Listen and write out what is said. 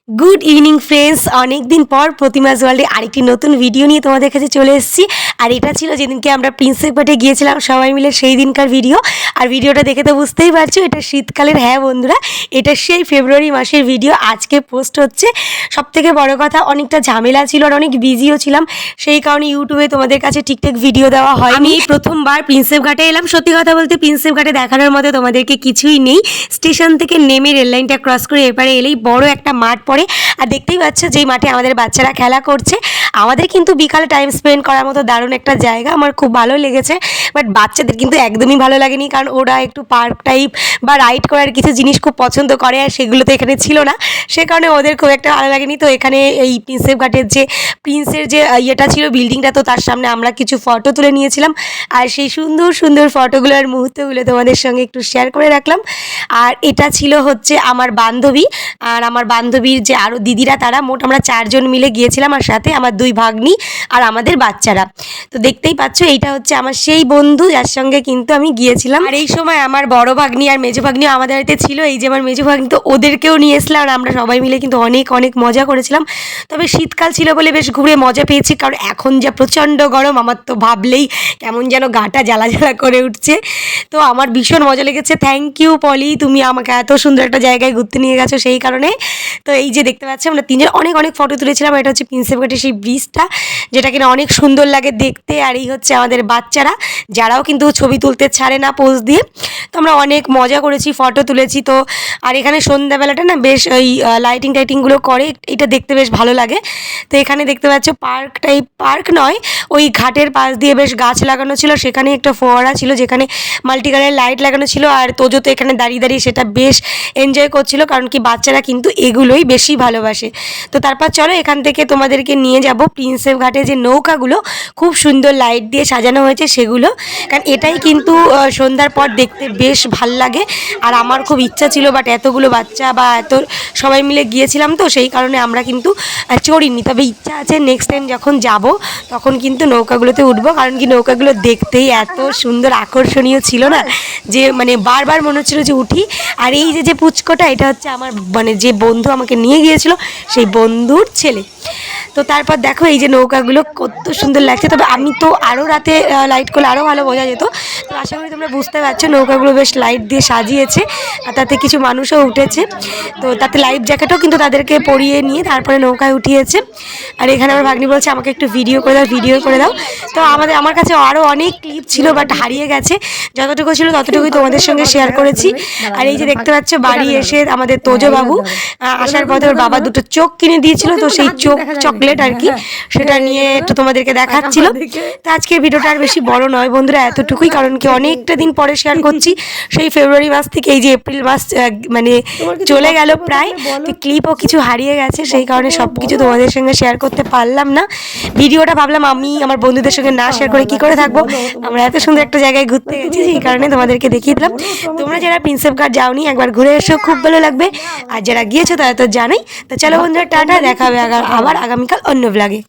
Good evening friends, অনেকদিন পর প্রতিমাস ওয়ার্ল্ডে আরেকটি নতুন ভিডিও নিয়ে তোমাদের কাছে চলে এসেছি। আর এটা ছিল যেদিনকে আমরা প্রিন্সেপ ঘাটে গিয়েছিলাম সবাই মিলে, সেই দিনকার ভিডিও। আর ভিডিওটা দেখে তো বুঝতেই পারছো এটা শীতকালের। হ্যাঁ বন্ধুরা, এটা সেই ফেব্রুয়ারি মাসের ভিডিও আজকে পোস্ট হচ্ছে। সবথেকে বড় কথা, অনেকটা ঝামেলা ছিল আর অনেক বিজিও ছিলাম, সেই কারণে ইউটিউবে তোমাদের কাছে ঠিকঠাক ভিডিও দেওয়া হয়। আমি এই প্রথমবার প্রিন্সেপ ঘাটে এলাম। সত্যি কথা বলতে প্রিন্সেপ ঘাটে দেখানোর মতো তোমাদেরকে কিছুই নেই। স্টেশন থেকে নেমে রেল লাইনটা ক্রস করে এপারে এলেই বড় একটা মাঠ পড়ে। আর দেখতেই পাচ্ছ যেই মাঠে আমাদের বাচ্চারা খেলা করছে। আমাদের কিন্তু বিকালে টাইম স্পেন্ড করার মতো দারুণ একটা জায়গা, আমার খুব ভালো লেগেছে। বাট বাচ্চাদের কিন্তু একদমই ভালো লাগেনি, কারণ ওরা একটু পার্ক টাইপ বা রাইড করার কিছু জিনিস খুব পছন্দ করে, আর সেগুলো তো এখানে ছিল না, সে কারণে ওদের খুব একটা ভালো লাগেনি। তো এখানে এই প্রিন্সেপ ঘাটের যে প্রিন্সের যে ইয়েটা ছিল, বিল্ডিংটা, তো তার সামনে আমরা কিছু ফটো তুলে নিয়েছিলাম। আর সেই সুন্দর সুন্দর ফটোগুলো আর মুহূর্তগুলো তোমাদের সঙ্গে একটু শেয়ার করে রাখলাম। আর এটা ছিল হচ্ছে আমার বান্ধবী, আর আমার বান্ধবীর যে আরও দিদিরা, তারা মোট আমরা 4 জন মিলে গিয়েছিলাম, আর সাথে আমার 2 ভাগ্নি আর আমাদের বাচ্চারা। তো দেখতেই পাচ্ছ এইটা হচ্ছে আমার সেই বন্ধু যার সঙ্গে কিন্তু আমি গিয়েছিলাম। আর এই সময় আমার বড় ভাগ্নি আর মেজো ভাগ্নিও আমাদের বাড়িতে ছিল। এই যে আমার মেজো ভাগ্নি, তো ওদেরকেও নিয়ে এসলাম, আর আমরা সবাই মিলে কিন্তু অনেক অনেক মজা করেছিলাম। তবে শীতকাল ছিল বলে বেশ ঘুরে মজা পেয়েছি, কারণ এখন যা প্রচণ্ড গরম, আমার তো ভাবলেই কেমন যেন গাটা জ্বালা জ্বালা করে উঠছে। তো আমার ভীষণ মজা লেগেছে। থ্যাংক ইউ পলি, তুমি আমাকে এত সুন্দর একটা জায়গায় ঘুরতে নিয়ে গেছো সেই কারণে। তো এই যে দেখতে পাচ্ছি আমরা 3 জন অনেক অনেক ফটো তুলেছিলাম। এটা হচ্ছে প্রিন্সেপ ঘাটের সেই ব্রিজটা, যেটা কিনা অনেক সুন্দর লাগে দেখতে। আর এই হচ্ছে আমাদের বাচ্চারা, যারাও কিন্তু ছবি তুলতে ছাড়ে না পোজ দিয়ে। তো আমরা অনেক মজা করেছি, ফটো তুলেছি। তো আর এখানে সন্ধ্যাবেলাটা না বেশ ওই লাইটিং টাইটিংগুলো করে, এটা দেখতে বেশ ভালো লাগে। তো এখানে দেখতে পাচ্ছ পার্ক টাইপ, পার্ক নয়, ওই ঘাটের পাশ দিয়ে বেশ গাছ লাগানো ছিল, সেখানে একটা ফোয়ারা ছিল যেখানে মাল্টি কালারের লাইট লাগানো ছিল। আর তোজো তো এখানে দাঁড়িয়ে দাঁড়িয়ে সেটা বেশ এনজয় করছিল, কারণ কি বাচ্চারা কিন্তু এগুলোই বেশি ভালোবাসে। তো তারপর চলো এখান থেকে তোমাদেরকে নিয়ে যাব প্রিন্সেপ ঘাটে যে নৌকাগুলো খুব সুন্দর লাইট দিয়ে সাজানো হয়েছে সেগুলো, কারণ এটাই কিন্তু সন্ধ্যার পর দেখতে বেশ ভাল লাগে। আর আমার খুব ইচ্ছা ছিল, বাট এতগুলো বাচ্চা বা এত সবাই মিলে গিয়েছিলাম, তো সেই কারণে আমরা কিন্তু চড়িনি। তবে ইচ্ছা আছে নেক্সট টাইম যখন যাব তখন কিন্তু নৌকাগুলোতে উঠবো, কারণ কি নৌকাগুলো দেখতেই এত সুন্দর আকর্ষণীয় ছিল না, যে মানে বারবার মনে হচ্ছিলো যে উঠি। আর এই যে পুচকোটা, এটা হচ্ছে আমার মানে যে বন্ধু আমাকে নিয়ে গিয়েছিল সেই বন্ধুর ছেলে। তো তারপর দেখো এই যে নৌকাগুলো কত সুন্দর লাগছে। তবে আমি তো আরও রাতে লাইট করলে আরও ভালো বোঝা যেত। তো আশা করি তোমরা বুঝতে পারছো, নৌকাগুলো বেশ লাইট দিয়ে সাজিয়েছে, আর তাতে কিছু মানুষও উঠেছে। তো তাতে লাইফ জ্যাকেটও কিন্তু তাদেরকে পরিয়ে নিয়ে তারপরে নৌকায় উঠিয়েছে। আর এখানে আমার ভাগ্নি বলছে আমাকে একটু ভিডিও করে দাও। তো আমার কাছে আরও অনেক ক্লিপ ছিল, বাট হারিয়ে গেছে। যতটুকু ছিল ততটুকুই তোমাদের সঙ্গে শেয়ার করেছি। আর এই যে দেখতে পাচ্ছ বাড়ি এসে আমাদের তোজো বাবু আসার পথে ওর বাবা 2টো চোখ কিনে দিয়েছিল, তো সেই চোখ চকলেট আর কি, সেটা নিয়ে একটু তোমাদেরকে দেখাচ্ছিল। তো আজকের ভিডিওটা আর বেশি বড় নয় বন্ধুরা, এতটুকুই, কারণ কি অনেকটা দিন পরে শেয়ার করছি। সেই ফেব্রুয়ারি মাস থেকে এই যে এপ্রিল মাস মানে চলে গেল প্রায়, তো ক্লিপও কিছু হারিয়ে গেছে, সেই কারণে সব কিছু তোমাদের সঙ্গে শেয়ার করতে পারলাম না। ভিডিওটা ভাবলাম আমি আমার বন্ধুদের সঙ্গে না শেয়ার করে কি করে থাকবো। আমরা এত সুন্দর একটা জায়গায় ঘুরতে গেছি, সেই কারণে তোমাদেরকে দেখিয়ে দিলাম। তোমরা যারা প্রিন্সেপ ঘাট যাওনি একবার ঘুরে এসো, খুব ভালো লাগবে। আর যারা গিয়েছো তারা তো জানোই। তো চলো বন্ধুরা, টাটা, দেখা হবে আবার আগামীকাল অন্য ব্লগে।